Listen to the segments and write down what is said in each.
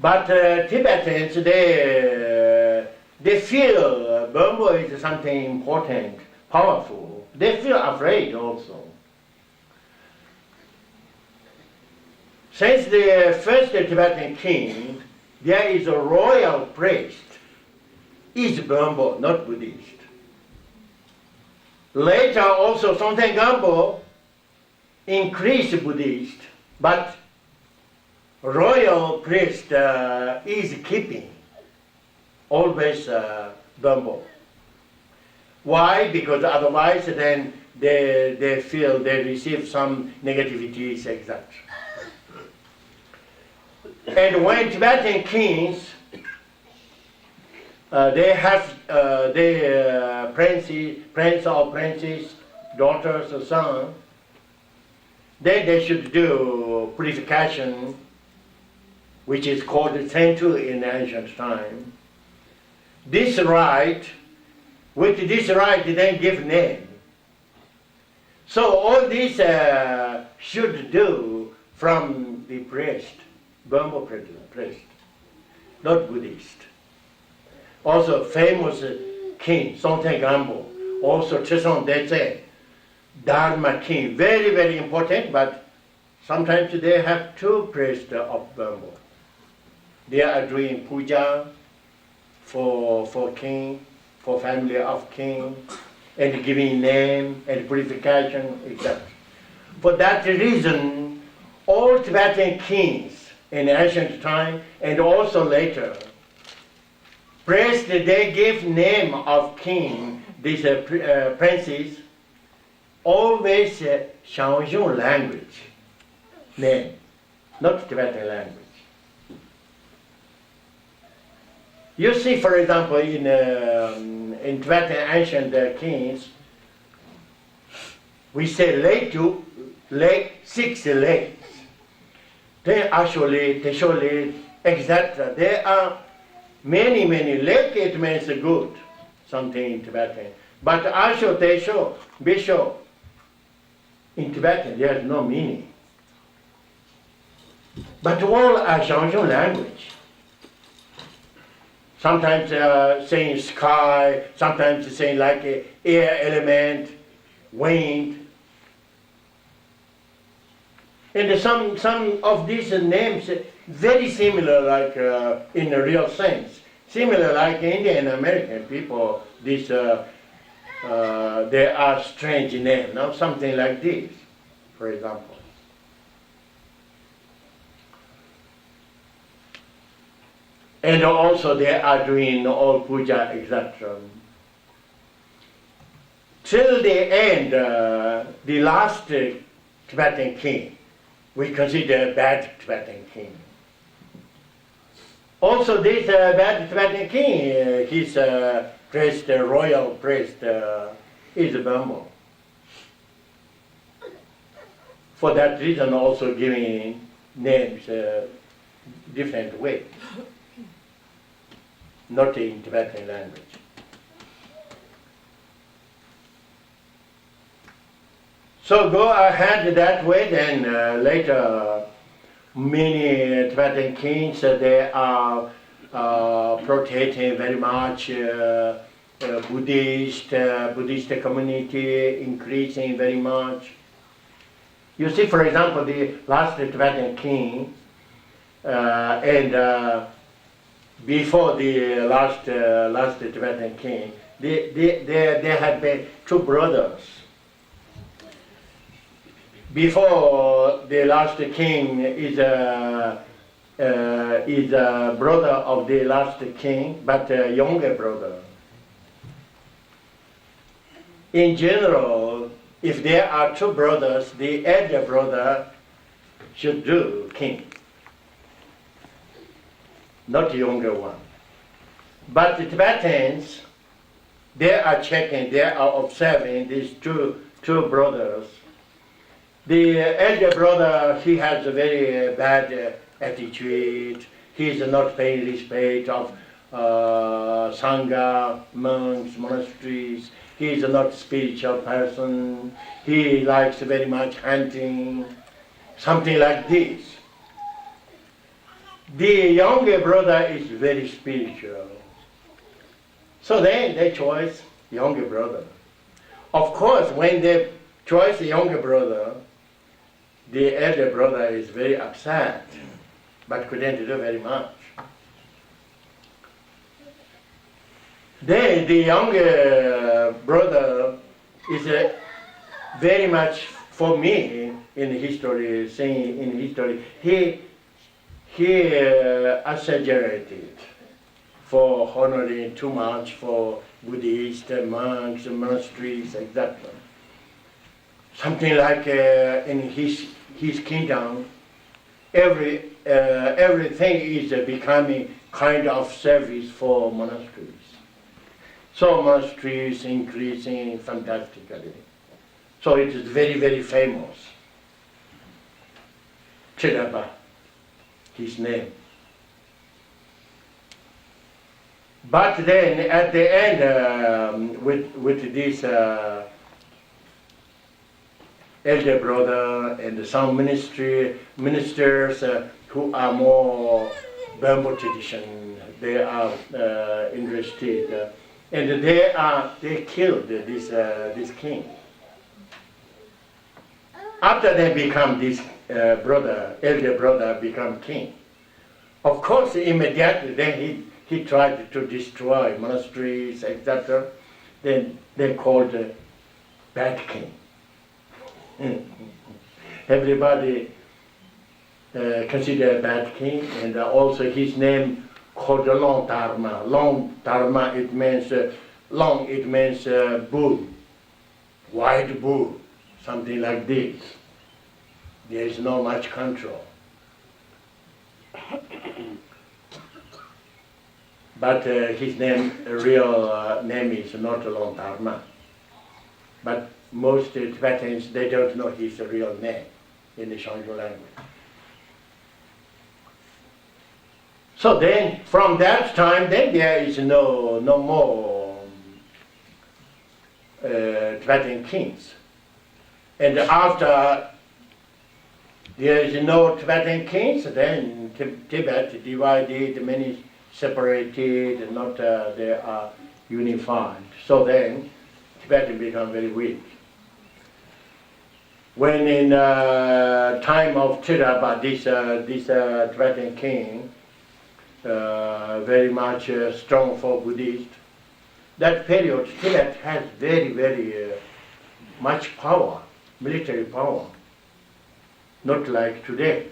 But Tibetans, they feel bamboo is something important, powerful. They feel afraid also. Since the first Tibetan king, there is a royal priest, is bamboo, not Buddhist. Later also Sonten Gampo increased Buddhist, but royal priest is keeping always bamboo. Why? Because otherwise then they feel they receive some negativities, etc. And when Tibetan kings, they have their prince or princess, daughters or son, then they should do purification, which is called Sentu in ancient time. This rite, with this rite then give name. So all this should do from the priest, Burma priest, not Buddhist. Also famous king, Sonten Gampo, also Trisong Detse, Dharma king, very, very important, but sometimes they have two priests of Burma. They are doing puja for king, for family of king, and giving name and purification, etc. For that reason, all Tibetan kings in ancient time and also later, priests, they give name of king, these princes, always Shanzhong language name, not Tibetan language. You see, for example, in Tibetan ancient kings, we say lake, 6 lakes. They actually, etc. There are many lakes. It means good, something in Tibetan. But Asho, Tesho, Bisho, in Tibetan, there is no meaning. But all are Shanzhong language. Sometimes saying sky, sometimes saying like air element, wind. And some of these names very similar, like in a real sense, similar like Indian American people. This they are strange names, no? Something like this, for example. And also they are doing all puja, etc. Till the end, the last Tibetan king, we consider bad Tibetan king. Also this bad Tibetan king, his priest, royal priest, is Burma. For that reason also giving names different way. Not in Tibetan language. So go ahead that way, then later many Tibetan kings, they are protecting very much Buddhist community, increasing very much. You see, for example, the last Tibetan king and before the last Tibetan king, there had been two brothers. Before the last king is a brother of the last king, but a younger brother. In general, if there are two brothers, the elder brother should do king, not the younger one. But the Tibetans, they are checking, they are observing these two brothers. The elder brother, he has a very bad attitude. He is not paying respect of Sangha, monks, monasteries. He is not a spiritual person. He likes very much hunting, something like this. the younger brother is very spiritual. So then they choose younger brother. Of course, when they choose the younger brother, the elder brother is very upset, but couldn't do very much. Then the younger brother is very much, for me, in history, saying in history, he exaggerated for honoring too much for Buddhist monks, monasteries, etc. Something like in his kingdom, everything is becoming kind of service for monasteries. So monasteries increasing fantastically. So it is very, very famous. Tsegyalgar, his name. But then at the end, with this elder brother and some ministers who are more Burma tradition, they are interested, and they killed this king. After they become this elder brother become king. Of course, immediately then he tried to destroy monasteries, etc. Then they called bad king. Everybody consider bad king, and also his name called Long Dharma. Long Dharma, it means long. It means bull, white bull, something like this. There is no much control. But his real name is not Long Dharma. But most Tibetans, they don't know his real name in the Shangju language. So then, from that time, then there is no more Tibetan kings. And after there is no Tibetan kings, then Tibet divided, many separated, not they are unified. So then Tibet become very weak. When in time of Tsegyalgar, this Tibetan king, very much strong for Buddhist, that period Tibet has very, very much power, military power, not like today.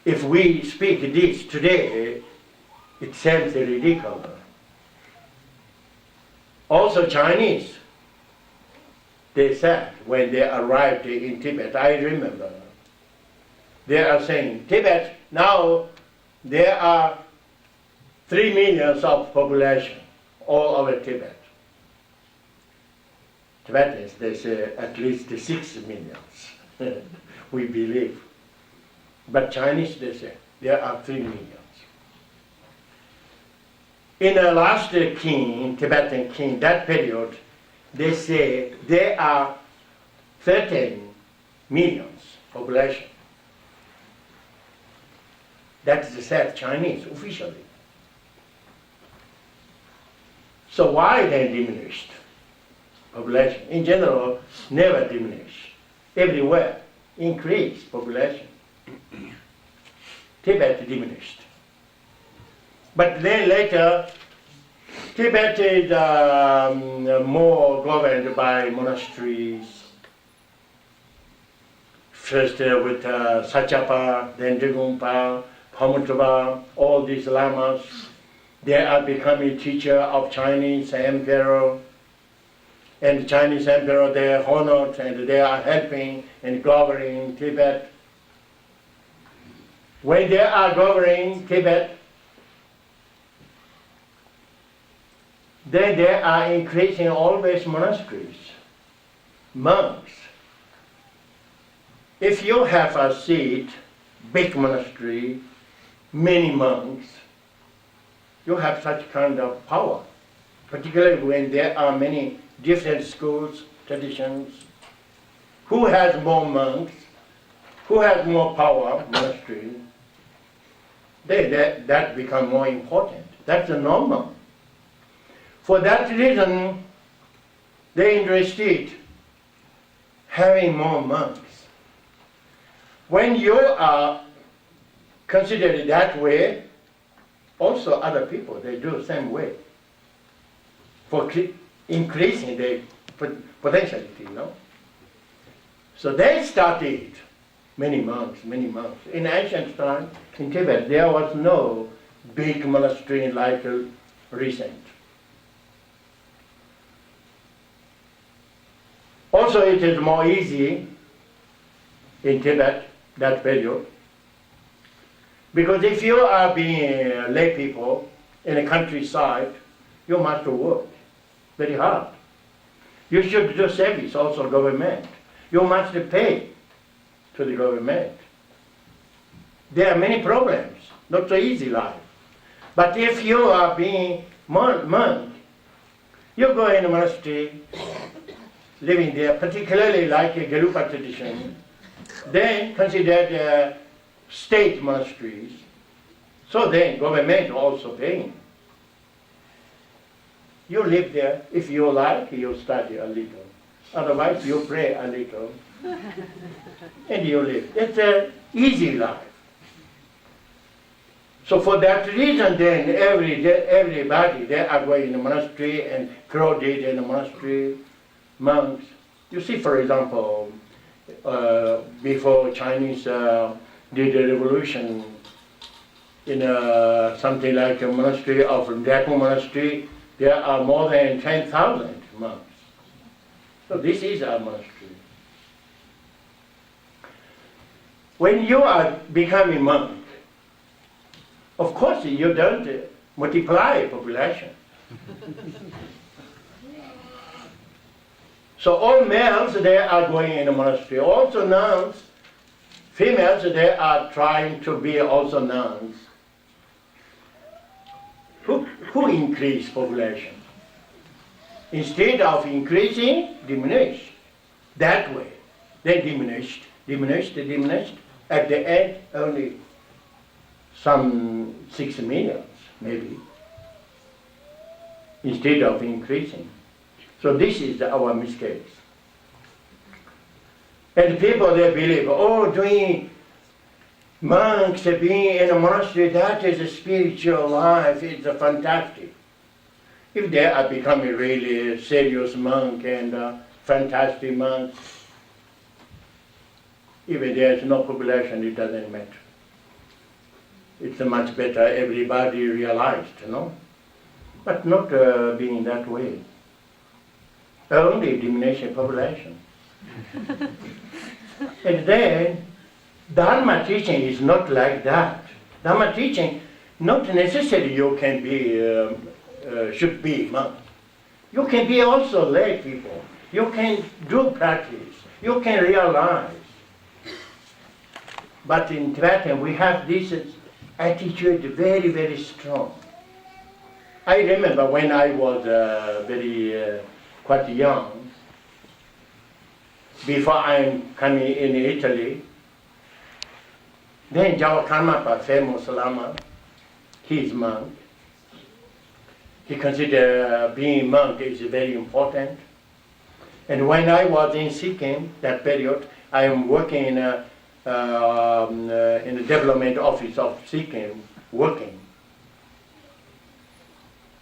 If we speak this today, it seems ridiculous. Also Chinese, they said when they arrived in Tibet, I remember, they are saying, Tibet, now there are 3 million of population all over Tibet. Tibetans, they say at least 6 million, we believe. But Chinese, they say, there are 3 million. In the last king, Tibetan king, that period, they say there are 13 millions population. That is said Chinese officially. So why they diminished population? In general, never diminish. Everywhere, increase population. Tibet diminished. But then later, Tibet is more governed by monasteries. First with Sakyapa, then Degumpa, Pamutaba, all these lamas. They are becoming teacher of Chinese emperor. And Chinese emperor, they are honored and they are helping and governing Tibet. When they are governing Tibet, then they are increasing always monasteries, monks. If you have a seat, big monastery, many monks, you have such kind of power, particularly when there are many different schools, traditions. Who has more monks? Who has more power? Monastery. that become more important. That's the normal. For that reason, they interested having more monks. When you are considered that way, also other people, they do the same way. For increasing the potentiality, So they started many monks. In ancient time, in Tibet, there was no big monastery like recent. Also, it is more easy in Tibet, that period, because if you are being lay people in the countryside, you must work very hard. You should do service, also government. You must pay to the government. There are many problems, not so easy life. But if you are being monk, you go in a monastery, living there, particularly like a Gerupa tradition, then considered state monasteries. So then government also paying. You live there. If you like, you study a little. Otherwise, you pray a little. And you live. It's an easy life. So for that reason, then, everybody, they are going in the monastery and crowded in the monastery, monks. You see, for example, before Chinese did the revolution in something like a monastery of Rinpoche monastery, there are more than 10,000 monks. So this is a monastery. When you are becoming monk, of course you don't multiply population. So all males, they are going in a monastery. Also nuns, females, they are trying to be also nuns. Who increase population? Instead of increasing, diminish. That way. They diminished. At the end, only some 6 million, maybe, instead of increasing. So this is our mistakes. And people, they believe, doing monks, being in a monastery, that is a spiritual life, it's a fantastic. If they are becoming really serious monk and fantastic monks, even there is no population, it doesn't matter. It's much better, everybody realized, But not being that way. Only diminishing population. And then, Dharma teaching is not like that. Dharma teaching, not necessarily you can be, should be monk. You can be also lay people. You can do practice. You can realize. But in Tibetan, we have this attitude very, very strong. I remember when I was quite young, before I'm coming in Italy, then Jawa Karmapa, famous Lama, he is monk. He considered being monk is very important. And when I was in Sikkim, that period, I am working in the development office of Sikkim, working.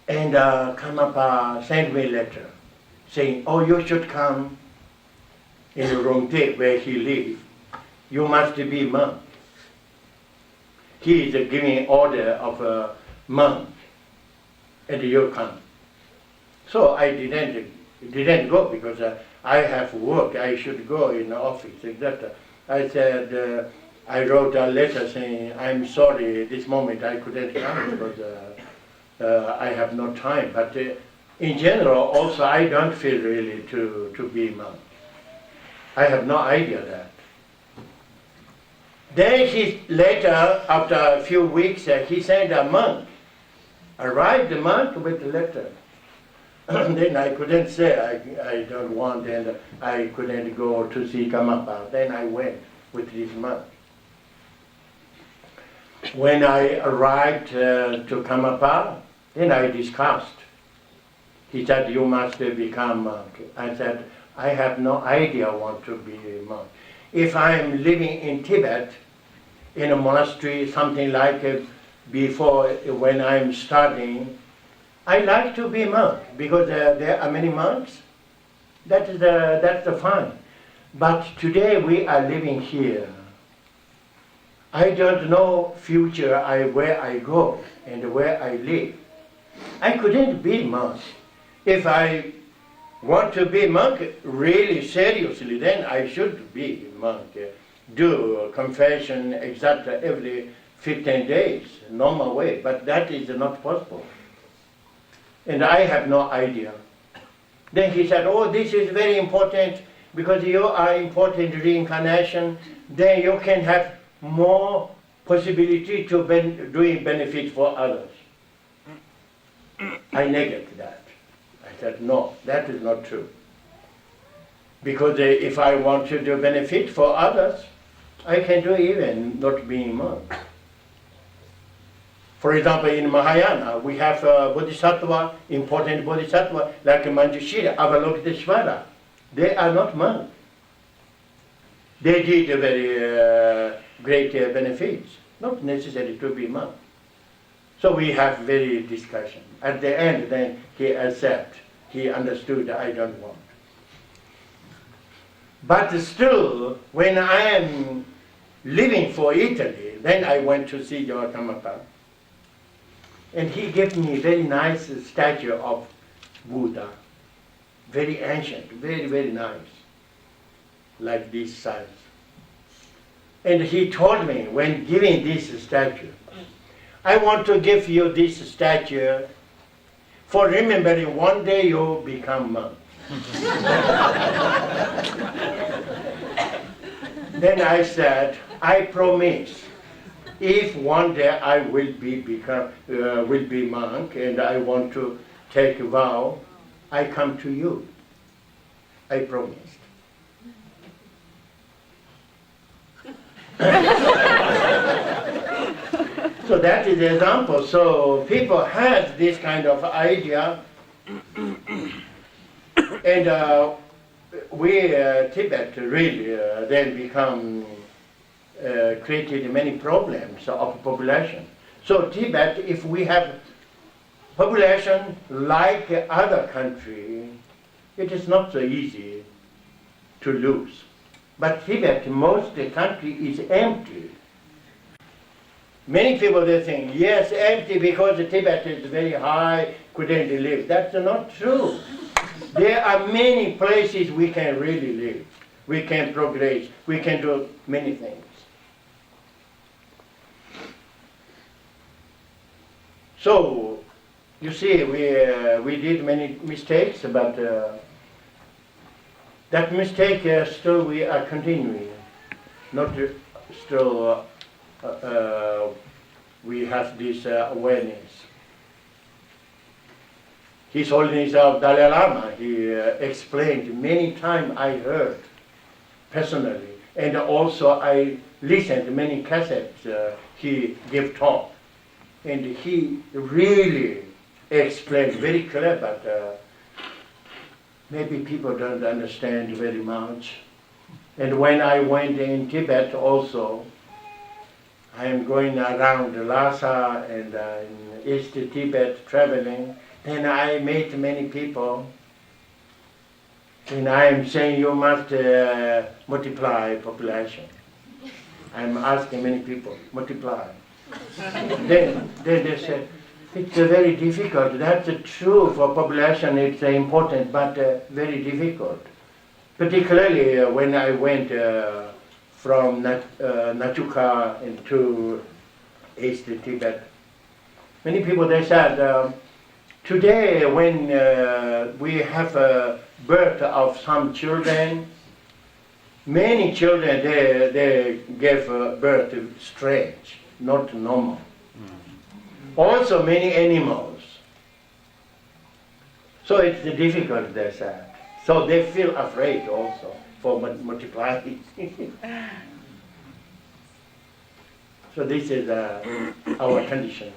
And Karmapa sent me a letter saying, you should come in Rongte where he lives. You must be monk. He is giving order of a monk, and you come. So I didn't go because I have work. I should go in the office, etc. I said, I wrote a letter saying, I'm sorry, this moment I couldn't come because I have no time. But in general, also, I don't feel really to be monk. I have no idea that. Then later, after a few weeks, he sent a monk. Arrived the monk with the letter. Then I couldn't say I don't want, and I couldn't go to see Karmapa. Then I went with this monk. when I arrived to Kamapa, then I discussed. He said, you must become monk. I said, I have no idea I want to be a monk. If I am living in Tibet, in a monastery, something like before when I'm studying, I like to be a monk because there are many monks. That's the fun. But today we are living here. I don't know future where I go and where I live. I couldn't be monk. If I want to be monk really seriously, then I should be monk. Do confession, etc. every 15 days, normal way. But that is not possible. And I have no idea. Then he said, oh, this is very important because you are important reincarnation. Then you can have more possibility to doing benefit for others. I negate that. I said, no, that is not true. Because if I want to do benefit for others, I can do even not being monk. For example, in Mahayana, we have bodhisattva, important bodhisattva, like Manjushri, Avalokiteshvara. They are not monks. They did very great benefits, not necessary to be monk. So we have very discussion. At the end, then he accepted. He understood I don't want. But still, when I am living for Italy, then I went to see Kamapa. And he gave me a very nice statue of Buddha. Very ancient, very, very nice. Like this size. And he told me, when giving this statue, I want to give you this statue for remembering one day you become monk. Then I said, I promise, if one day I will be monk and I want to take a vow, I come to you. I promised. So that is the example. So people have this kind of idea, and we Tibet really then become created many problems of population. So Tibet, if we have population like other country, it is not so easy to lose. But Tibet, most the country is empty. Many people they think, yes, empty because Tibet is very high, couldn't live. That's not true. There are many places we can really live. We can progress. We can do many things. So, you see, we did many mistakes, but that mistake still we are continuing. Not still we have this awareness. His Holiness of Dalai Lama, he explained many times I heard personally, and also I listened to many cassettes he gave talk. And he really explained very clear, but maybe people don't understand very much. And when I went in Tibet also, I am going around Lhasa and in East Tibet traveling, and I met many people. And I am saying you must multiply population. I am asking many people, multiply. Then they said, it's very difficult. That's true for population, it's important, but very difficult. Particularly when I went from Nachuka into East Tibet. Many people, they said, today when we have a birth of some children, many children, they gave birth strange, not normal. Also many animals. So it's difficult, they said. So they feel afraid also for multiplying. So this is our condition.